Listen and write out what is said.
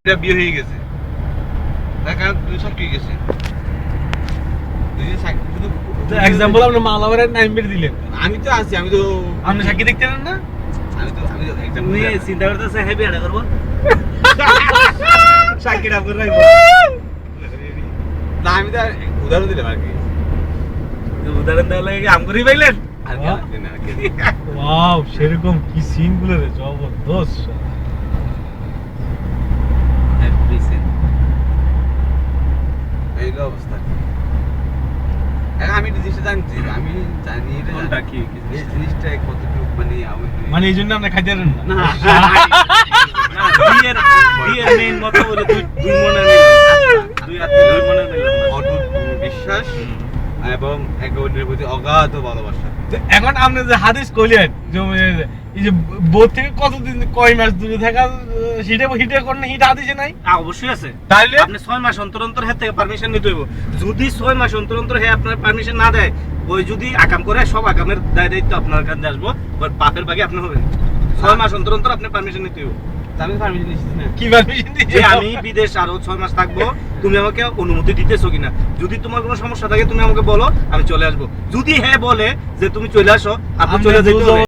এটা বিয়ে হয়ে গেছে তার কারণ দুই সাক্ষী হয়ে গেছে দুই সাক্ষী শুধু এক্সাম্পল আপনি মালাবারের নাম বের দিলেন আমি তো আছি আমি তো আপনি সাক্ষী দেখতেন না আমি তো এক্সাম্পল তুমি চিন্তা করতেছে হেভি আড়া করবো সাইকেল করে রাখবো না আমি তো উদাহরণ দিলাম আর কি উদাহরণ দেওয়া লাগে আম করেই পাইলেন আর কি না ওয়াও সেরকম কি সিন গুলো রে জবরদস্ত এই অবস্থা এখন আমি একটা জিনিসটা জানছি আমি জানি এটা কোনটা কি এই জিনিসটা কতটুকু মানে আমি মানে এই জন্য আপনি খাইতে পারেন না না বিয়ের মেইন মত হলো দুই মনের দুই মনের অটুট বিশ্বাস এবং একে অন্যের প্রতি অগাধ ভালোবাসা তো এখন আপনি যে হাদিস কইলেন যে এই যে বোর থেকে কতদিন কয় মাস দূরে থাকা হিটে করেন হিট হাদিসে নাই অবশ্যই আছে তাইলে আপনি 6 মাস অন্তর অন্তর হাত থেকে পারমিশন নিতে হইব যদি 6 মাস অন্তর অন্তর হে আপনার পারমিশন না দেয় ওই যদি আকাম করে সব আকামের দায় দায়িত্ব আপনার কাছে আসবো বাট পাপের ভাগে আপনি হবেন 6 মাস অন্তর অন্তর আপনি পারমিশন নিতে হইব আমি পারমিশন নিচ্ছি না কি পারমিশন যে দিয়েছে আমি বিদেশ আরো 6 মাস থাকবো তুমি আমাকে অনুমতি দিতেছো কিনা যদি তোমার কোনো সমস্যা থাকে তুমি আমাকে বলো আমি চলে আসবো যদি হ্যাঁ বলে যে তুমি চলে আসো আপনি চলে যেতে হবে